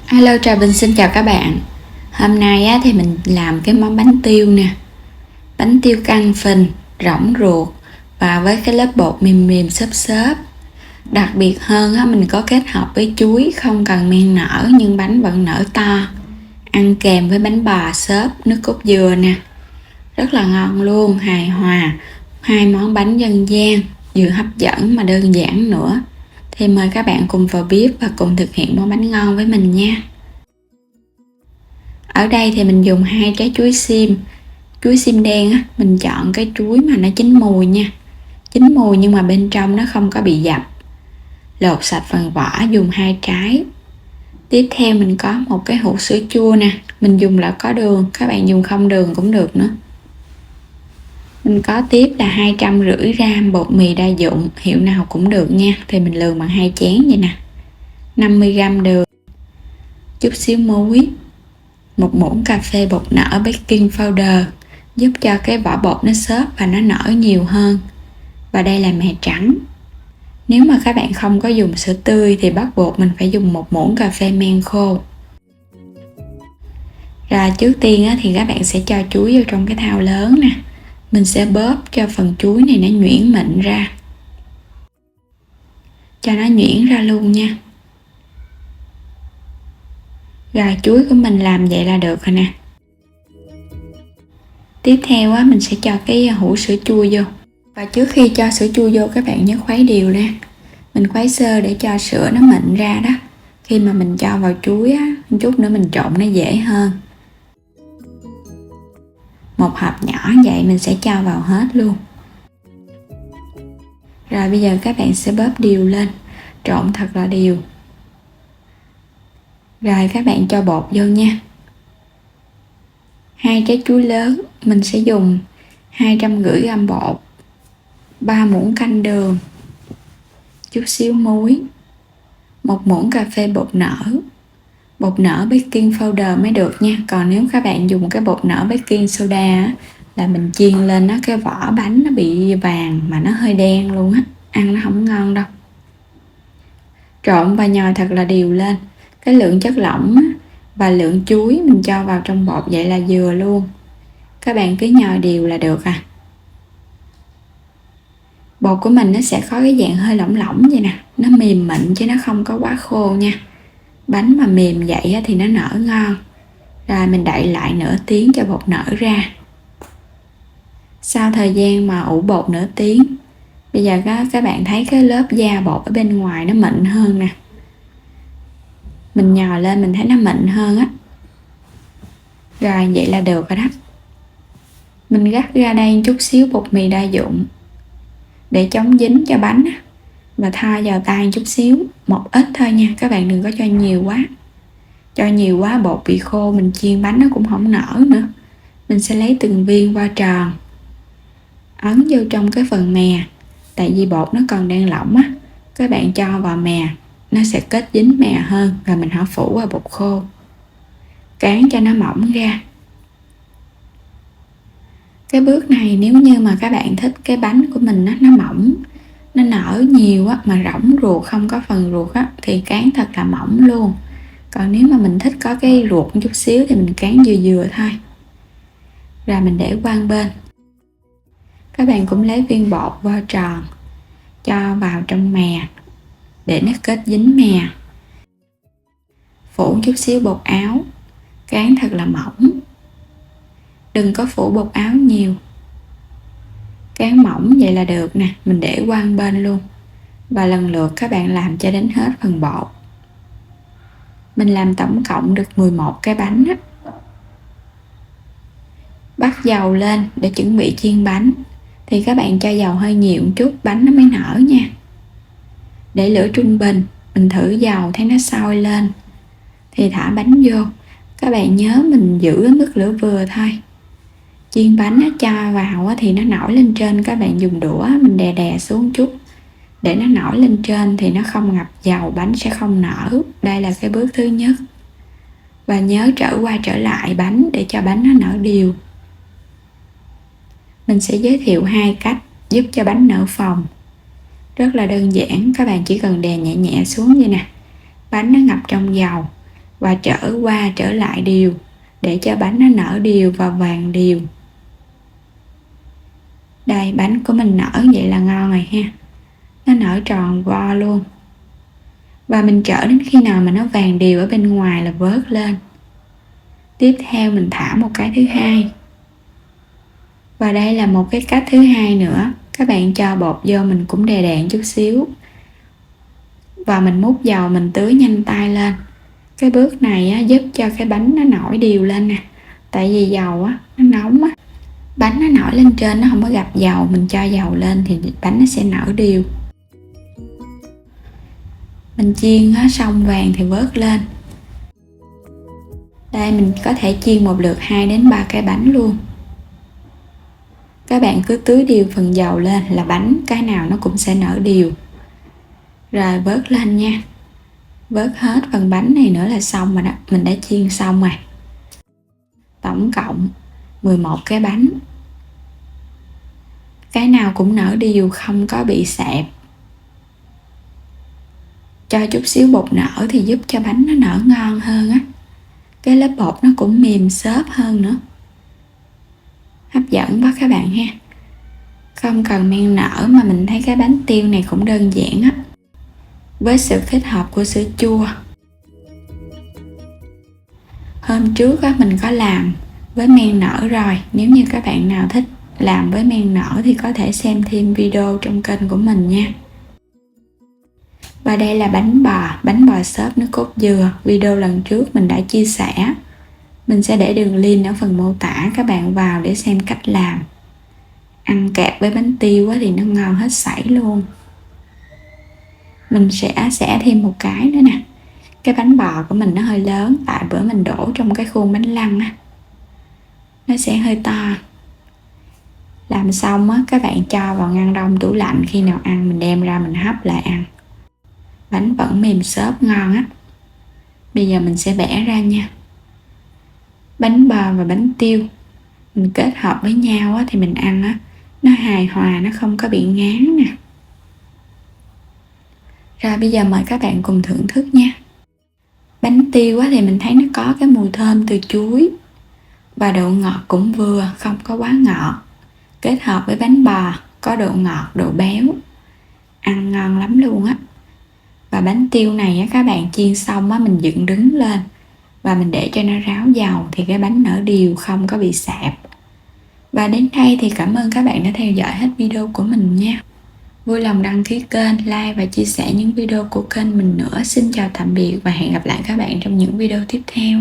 Hello, Trà Vinh xin chào các bạn. Hôm nay thì mình làm cái món bánh tiêu nè. Bánh tiêu căn phình, rỗng ruột và với cái lớp bột mềm mềm xốp xốp. Đặc biệt hơn mình có kết hợp với chuối, không cần men nở nhưng bánh vẫn nở to. Ăn kèm với bánh bò xốp, nước cốt dừa nè. Rất là ngon luôn, hài hòa. Hai món bánh dân gian, vừa hấp dẫn mà đơn giản nữa. Thì mời các bạn cùng vào bếp và cùng thực hiện món bánh ngon với mình nha. Ở đây thì mình dùng 2 trái chuối xiêm đen mình chọn cái chuối mà nó chín mùi nha, chín mùi nhưng mà bên trong nó không có bị dập. Lột sạch phần vỏ, dùng 2 trái. Tiếp theo mình có một cái hũ sữa chua nè, mình dùng là có đường, các bạn dùng không đường cũng được nữa. Mình có tiếp là 250 gram bột mì đa dụng, hiệu nào cũng được nha, thì mình lường bằng 2 chén vậy nè. 50 gram đường, chút xíu muối, 1 muỗng cà phê bột nở baking powder, giúp cho cái vỏ bột nó xốp và nó nở nhiều hơn. Và đây là mè trắng. Nếu mà các bạn không có dùng sữa tươi thì bắt buộc mình phải dùng 1 muỗng cà phê men khô. Rồi trước tiên thì các bạn sẽ cho chuối vô trong cái thau lớn nè. Mình sẽ bóp cho phần chuối này nó nhuyễn mịn ra. Cho nó nhuyễn ra luôn nha. Rồi chuối của mình làm vậy là được rồi nè. Tiếp theo mình sẽ cho cái hũ sữa chua vô. Và trước khi cho sữa chua vô các bạn nhớ khuấy đều lên. Mình khuấy sơ để cho sữa nó mịn ra đó. Khi mà mình cho vào chuối một chút nữa mình trộn nó dễ hơn. Một hộp nhỏ vậy mình sẽ cho vào hết luôn. Rồi bây giờ các bạn sẽ bóp đều lên, trộn thật là đều. Rồi các bạn cho bột vô nha. 2 trái chuối lớn mình sẽ dùng 250 gram bột, 3 muỗng canh đường, chút xíu muối, 1 muỗng cà phê bột nở baking powder mới được nha. Còn nếu các bạn dùng cái bột nở baking soda là mình chiên lên cái vỏ bánh nó bị vàng mà nó hơi đen luôn ăn nó không ngon đâu. Trộn và nhồi thật là đều lên. Cái lượng chất lỏng và lượng chuối mình cho vào trong bột vậy là vừa luôn. Các bạn cứ nhồi đều là được Bột của mình nó sẽ có cái dạng hơi lỏng lỏng vậy nè, nó mềm mịn chứ nó không có quá khô nha. Bánh mà mềm vậy thì nó nở ngon. Rồi mình đậy lại nửa tiếng cho bột nở ra. Sau thời gian mà ủ bột nửa tiếng, bây giờ các bạn thấy cái lớp da bột ở bên ngoài nó mịn hơn nè. Mình nhò lên mình thấy nó mịn hơn Rồi vậy là được rồi đó. Mình rắc ra đây chút xíu bột mì đa dụng để chống dính cho bánh và thoa vào tay chút xíu, một ít thôi nha, các bạn đừng có cho nhiều quá. Cho nhiều quá bột bị khô, mình chiên bánh nó cũng không nở nữa. Mình sẽ lấy từng viên qua tròn, ấn vô trong cái phần mè. Tại vì bột nó còn đang lỏng các bạn cho vào mè nó sẽ kết dính mè hơn, và mình họ phủ vào bột khô, cán cho nó mỏng ra. Cái bước này nếu như mà các bạn thích cái bánh của mình nó mỏng, nó nở nhiều mà rỗng ruột không có phần ruột thì cán thật là mỏng luôn. Còn nếu mà mình thích có cái ruột một chút xíu thì mình cán vừa vừa thôi. Rồi mình để qua một bên. Các bạn cũng lấy viên bột vo tròn cho vào trong mè để nó kết dính mè. Phủ chút xíu bột áo, cán thật là mỏng. Đừng có phủ bột áo nhiều. Cán mỏng vậy là được nè, mình để qua một bên luôn. Và lần lượt các bạn làm cho đến hết phần bột. Mình làm tổng cộng được 11 cái bánh Bắt dầu lên để chuẩn bị chiên bánh. Thì các bạn cho dầu hơi nhiều một chút bánh nó mới nở nha. Để lửa trung bình, mình thử dầu thấy nó sôi lên thì thả bánh vô. Các bạn nhớ mình giữ mức lửa vừa thôi. Chiên bánh cho vào thì nó nổi lên trên, các bạn dùng đũa mình đè đè xuống chút để nó nổi lên trên thì nó không ngập dầu, bánh sẽ không nở. Đây là cái bước thứ nhất. Và nhớ trở qua trở lại bánh để cho bánh nó nở đều. Mình sẽ giới thiệu 2 cách giúp cho bánh nở phồng. Rất là đơn giản, các bạn chỉ cần đè nhẹ nhẹ xuống vậy nè. Bánh nó ngập trong dầu và trở qua trở lại đều để cho bánh nó nở đều và vàng đều. Đây, bánh của mình nở vậy là ngon rồi ha. Nó nở tròn vo luôn. Và mình chở đến khi nào mà nó vàng đều ở bên ngoài là vớt lên. Tiếp theo mình thả một cái thứ hai. Và đây là một cái cách thứ hai nữa. Các bạn cho bột vô mình cũng đè đạn chút xíu. Và mình múc dầu mình tưới nhanh tay lên. Cái bước này á, giúp cho cái bánh nó nổi đều lên nè. Tại vì dầu á, nó nóng á. Bánh nó nổi lên trên nó không có gặp dầu. Mình cho dầu lên thì bánh nó sẽ nở đều. Mình chiên á, xong vàng thì vớt lên. Đây mình có thể chiên một lượt 2 đến 3 cái bánh luôn. Các bạn cứ tưới đều phần dầu lên là bánh cái nào nó cũng sẽ nở đều. Rồi vớt lên nha. Vớt hết phần bánh này nữa là xong rồi đó. Mình đã chiên xong rồi. Tổng cộng 11 cái bánh. Cái nào cũng nở đều, không có bị sẹp. Cho chút xíu bột nở thì giúp cho bánh nó nở ngon hơn á. Cái lớp bột nó cũng mềm xốp hơn nữa. Hấp dẫn quá các bạn ha. Không cần men nở mà mình thấy cái bánh tiêu này cũng đơn giản á. Với sự kết hợp của sữa chua. Hôm trước á, mình có làm với men nở rồi. Nếu như các bạn nào thích làm với men nở thì có thể xem thêm video trong kênh của mình nha. Và đây là bánh bò xốp nước cốt dừa. Video lần trước mình đã chia sẻ. Mình sẽ để đường link ở phần mô tả, các bạn vào để xem cách làm. Ăn kẹp với bánh tiêu thì nó ngon hết sảy luôn. Mình sẽ xẻ thêm một cái nữa nè. Cái bánh bò của mình nó hơi lớn, tại bữa mình đổ trong cái khuôn bánh lăng á, nó sẽ hơi to. Làm xong á, các bạn cho vào ngăn đông tủ lạnh, khi nào ăn mình đem ra mình hấp lại ăn. Bánh vẫn mềm xốp ngon á. Bây giờ mình sẽ bẻ ra nha. Bánh bò và bánh tiêu mình kết hợp với nhau á, thì mình ăn á, nó hài hòa, nó không có bị ngán nè. Rồi bây giờ mời các bạn cùng thưởng thức nha. Bánh tiêu á, thì mình thấy nó có cái mùi thơm từ chuối. Và độ ngọt cũng vừa, không có quá ngọt. Kết hợp với bánh bò, có độ ngọt, độ béo. Ăn ngon lắm luôn á. Và bánh tiêu này á, các bạn chiên xong á, mình dựng đứng lên. Và mình để cho nó ráo dầu thì cái bánh nở đều, không có bị sẹp. Và đến đây thì cảm ơn các bạn đã theo dõi hết video của mình nha. Vui lòng đăng ký kênh, like và chia sẻ những video của kênh mình nữa. Xin chào tạm biệt và hẹn gặp lại các bạn trong những video tiếp theo.